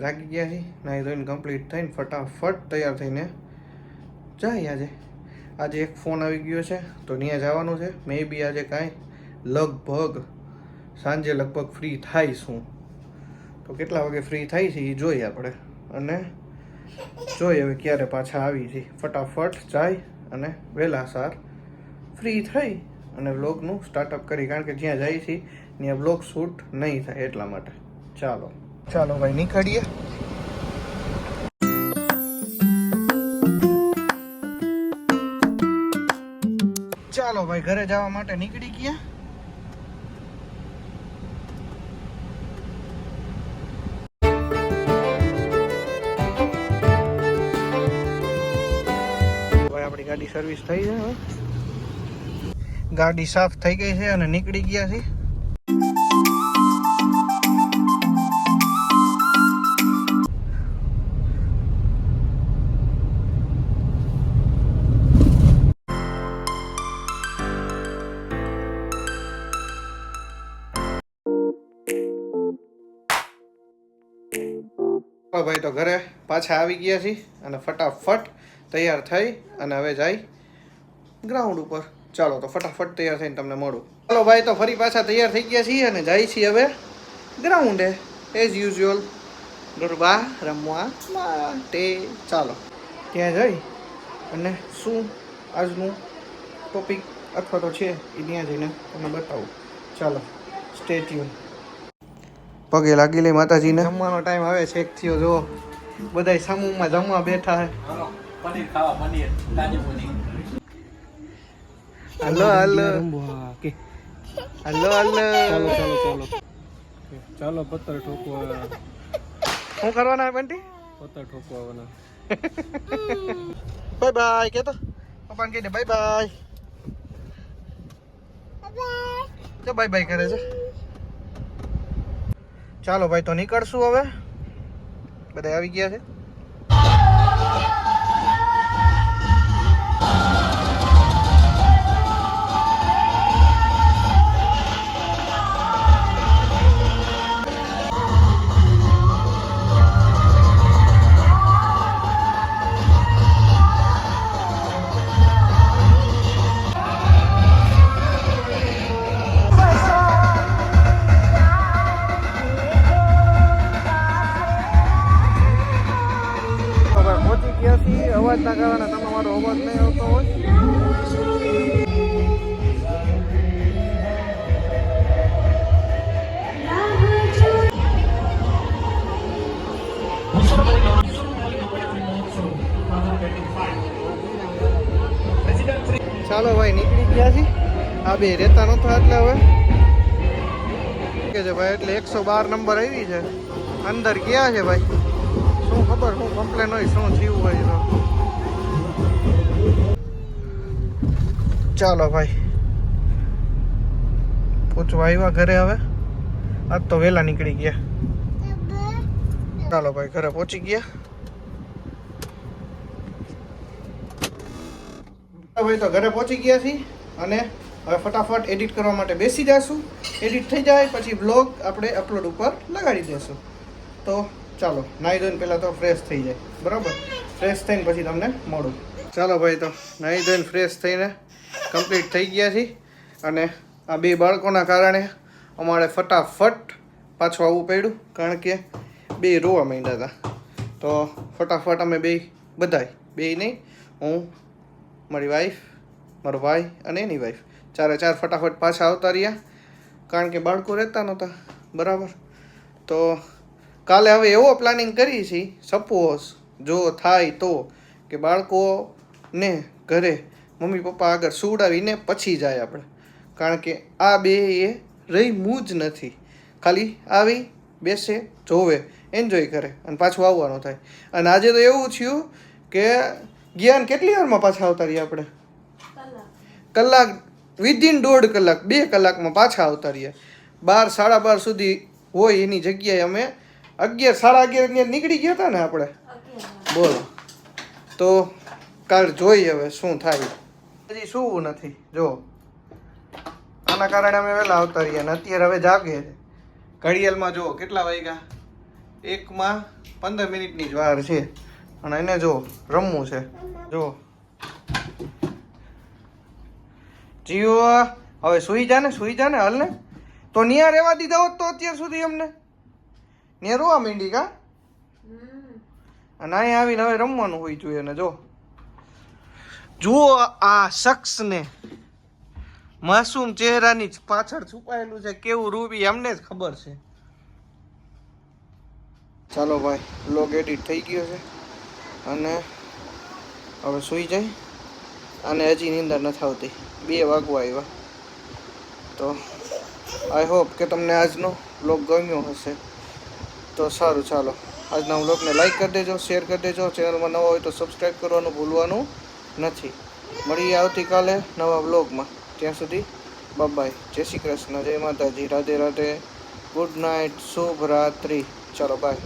જાગી ગયા છીએ, નાહી ધોઈને કમ્પ્લીટ થઈને ફટાફટ તૈયાર થઈને જાય. આજે એક ફોન આવી ગયો છે તો ત્યાં જવાનું છે. મે બી આજે કાંઈ લગભગ સાંજે લગભગ ફ્રી થાઈશું. તો કેટલા વાગે ફ્રી થાય છે એ જોઈએ આપણે, અને જોઈએ હવે ક્યારે પાછા આવી છે. ફટાફટ જાય અને વહેલાસર ફ્રી થઈ અને વ્લોગનું સ્ટાર્ટઅપ કરી, કારણ કે જ્યાં જાય છે ત્યાં વ્લોગ શૂટ નહીં થાય એટલા માટે. ચાલો ભાઈ નીકળીએ. ચાલો ભાઈ ઘરે જવા માટે નીકળી ગયા. ભાઈ આપણી ગાડી સર્વિસ થઈ છે, હવે ગાડી સાફ થઈ ગઈ છે અને નીકળી ગયા છે. ભાઈ તો ઘરે પાછા આવી ગયા છીએ અને ફટાફટ તૈયાર થઈ અને હવે જાય ગ્રાઉન્ડ ઉપર. ચાલો તો ફટાફટ તૈયાર થઈને તમને મળું. ચાલો ભાઈ તો ફરી પાછા તૈયાર થઈ ગયા છીએ અને જાય છીએ હવે ગ્રાઉન્ડે એઝ યુઝ્યુઅલ ગરબા રમવા માટે. ચાલો ત્યાં જઈ અને શું આજનું ટોપિક અથવા તો છે એ ત્યાં જઈને તમને બતાવું. ચાલો સ્ટે ટ્યુન. પગે લાગી લે માતાજીને. જમવાનો ટાઈમ હવે છેક થયો. જો બધા સમૂહમાં જમવા બેઠા હે. પનીર ખાવા, પનીર તાજું paneer. Hello hello hello hello. ચાલો પત્તર ઠોકવા. શું કરવાના હે બંટી? પત્તર ઠોકવાના. બાય બાય કેતો પપ્પાને કહી દે બાય બાય. જો બાય બાય કરે છે. ચાલો ભાઈ તો નીકળશું હવે. બધા આવી ગયા છે. અવાજ ના કારણે તમારો અવાજ નહીં આવતો હોય. ચાલો ભાઈ નીકળી ગયા છીએ. આ બે રહેતા નહોતા એટલે હવે કે છે ભાઈ એટલે 112 નંબર આવી છે. અંદર ગયા છે ભાઈ. શું ખબર શું કમ્પ્લેન હોય, શું થયું હોય તો. ચાલો ભાઈ પૂછવા આવ્યા ઘરે. હવે આજ તો વહેલા નીકળી ગયા. ચાલો ભાઈ ઘરે પહોંચી ગયા. ભાઈ તો ઘરે પહોંચી ગયા છીએ અને હવે ફટાફટ એડિટ કરવા માટે બેસી જઈશું. એડિટ થઈ જાય પછી બ્લોગ આપણે અપલોડ ઉપર લગાડી દઈશું. તો ચાલો નાહી ધોઈને પહેલાં તો ફ્રેશ થઈ જાય. બરાબર, ફ્રેશ થઈને પછી તમને મળું. ચાલો ભાઈ તો નાહી ધોઈને ફ્રેશ થઈને કમ્પ્લીટ થઈ ગયા છીએ અને આ બે બાળકોના કારણે અમારે ફટાફટ પાછું આવવું પડ્યું, કારણ કે બે રોવા માંડ્યા હતા. તો ફટાફટ અમે બધાય નહીં, હું, મારી વાઈફ, મારો ભાઈ અને એની વાઈફ, ચારે ચાર ફટાફટ પાછા આવતા રહ્યા, કારણ કે બાળકો રહેતા નહોતા. બરાબર, તો કાલે હવે એવો પ્લાનિંગ કરી છે, સપોઝ જો થાય તો, કે બાળકોને ઘરે મમ્મી પપ્પા આગળ સુવડાવીને પછી જાય આપણે, કારણ કે આ બે એ રહીમું જ નથી. ખાલી આવી બેસે, જોવે, એન્જોય કરે અને પાછું આવવાનું થાય. અને આજે તો એવું થયું કે જ્ઞાન કેટલી વારમાં પાછા આવતા રહ્યા આપણે? કલાક, વિધિન 1.5 કલાક, 2 કલાકમાં પાછા આવતા રહ્યા. 12, 12:30 સુધી હોય એની જગ્યાએ અમે 11, 11:30 નીકળી ગયા હતા ને આપણે. બોલો, તો કાલ જોઈએ હવે શું થાય. હજી શું નથી, જો આના કારણે અમે વહેલા આવતા રહ્યા ને અત્યારે હવે જાગે છે. ઘડિયાળમાં જો કેટલા વાગ્યા, એકમાં 15 મિનિટની જ વાર છે અને એને જો રમવું છે જો જીવો હવે સુઈ જા ને હાલ ને તો નિયા રહેવા દીધા હોત તો અત્યાર સુધી અમને નિયા રોવા માંડી કા અને અહીંયા આવીને હવે રમવાનું હોય જોઈએ ને જુઓ આ શખ્સને માસૂમ ચહેરાની પાછળ છુપાયેલું છે કેવું રૂબી અમને જ ખબર છે. ચાલો ભાઈ વ્લોગ એડિટ થઈ ગયો છે અને હવે સૂઈ જાય અને હજી નીંદર નથી આવતી 2 વાગવા આવ્યા. તો આઈ હોપ કે તમને આજનો વ્લોગ ગમ્યો હશે. તો સારું ચાલો આજના વ્લોગને લાઈક કરી દેજો, શેર કરી દેજો, ચેનલમાં નવા હોય તો સબસ્ક્રાઈબ કરવાનું ભૂલવાનું નથી. મળીએ આવતીકાલે નવા વ્લોગમાં. ત્યાં સુધી બાય, જય શ્રી કૃષ્ણ, જય માતાજી, રાધે રાધે, ગુડ નાઇટ, શુભ રાત્રિ. ચાલો બાય.